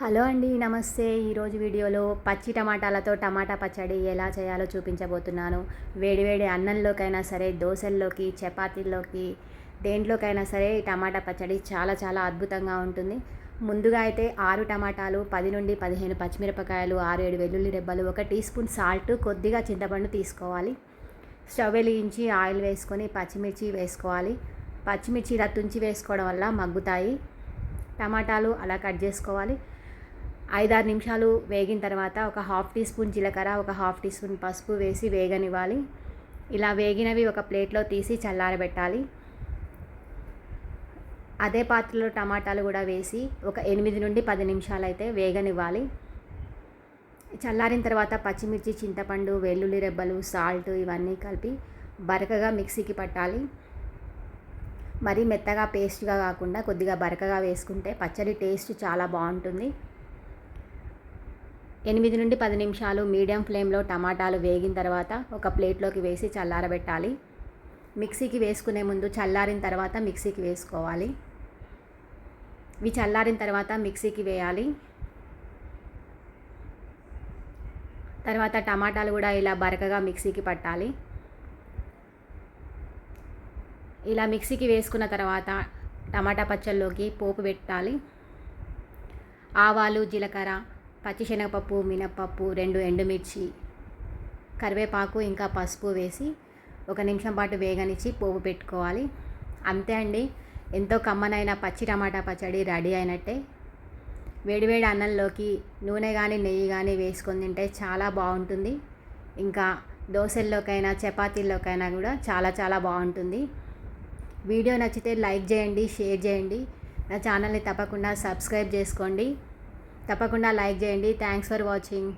Hello అండి, నమస్తే. ఈరోజు వీడియోలో పచ్చి టమాటాలతో టమాటా పచ్చడి ఎలా చేయాలో చూపించబోతున్నాను. వేడివేడి అన్నంలోకైనా సరే, దోశల్లోకి, చపాతీల్లోకి, దేంట్లోకైనా సరే ఈ టమాటా పచ్చడి చాలా చాలా అద్భుతంగా ఉంటుంది. ముందుగా అయితే 6 టమాటాలు, 10 నుండి 15 పచ్చిమిరపకాయలు, 6-7 వెల్లుల్లి రెబ్బలు, 1 టీ స్పూన్ సాల్ట్, కొద్దిగా చింతపండు తీసుకోవాలి. స్టవ్ వెలిగించి ఆయిల్ వేసుకొని పచ్చిమిర్చి వేసుకోవాలి. పచ్చిమిర్చి ఇలా తుంచి వేసుకోవడం వల్ల మగ్గుతాయి. టమాటాలు అలా కట్ చేసుకోవాలి. 5-6 నిమిషాలు వేగిన తర్వాత ఒక హాఫ్ టీ స్పూన్ జీలకర్ర, ఒక హాఫ్ టీ స్పూన్ పసుపు వేసి వేగనివ్వాలి. ఇలా వేగినవి ఒక ప్లేట్లో తీసి చల్లారబెట్టాలి. అదే పాత్రలో టమాటాలు కూడా వేసి ఒక 8 నుండి 10 నిమిషాలు అయితే వేగనివ్వాలి. చల్లారిన తర్వాత పచ్చిమిర్చి, చింతపండు, వెల్లుల్లి రెబ్బలు, సాల్ట్ ఇవన్నీ కలిపి బరకగా మిక్సీకి పట్టాలి. మరీ మెత్తగా పేస్ట్గా కాకుండా కొద్దిగా బరకగా వేసుకుంటే పచ్చడి టేస్ట్ చాలా బాగుంటుంది. 8 నుండి 10 నిమిషాలు మీడియం ఫ్లేమ్లో టమాటాలు వేగిన తర్వాత ఒక ప్లేట్లోకి వేసి చల్లారబెట్టాలి. మిక్సీకి వేసుకునే ముందు చల్లారిన తర్వాత మిక్సీకి వేసుకోవాలి. ఇవి చల్లారిన తర్వాత మిక్సీకి వేయాలి. తర్వాత టమాటాలు కూడా ఇలా బరకగా మిక్సీకి పట్టాలి. ఇలా మిక్సీకి వేసుకున్న తర్వాత టమాటా పచ్చళ్ళలోకి పోపు పెట్టాలి. ఆవాలు, జీలకర్ర, పచ్చిశనగపప్పు, మినప్పప్పు, 2 ఎండుమిర్చి, కరివేపాకు ఇంకా పసుపు వేసి 1 నిమిషం పాటు వేగనిచ్చి పోపు పెట్టుకోవాలి. అంతే అండి, ఎంతో కమ్మనైన పచ్చి టమాటా పచ్చడి రెడీ అయినట్టే. వేడివేడి అన్నంలోకి నూనె కానీ నెయ్యి కానీ వేసుకొని తింటే చాలా బాగుంటుంది. ఇంకా దోశల్లోకైనా చపాతీల్లోకైనా కూడా చాలా చాలా బాగుంటుంది. వీడియో నచ్చితే లైక్ చేయండి, షేర్ చేయండి. నా ఛానల్ని తప్పకుండా సబ్స్క్రైబ్ చేసుకోండి. తప్పకుండా లైక్ చేయండి. Thanks for watching.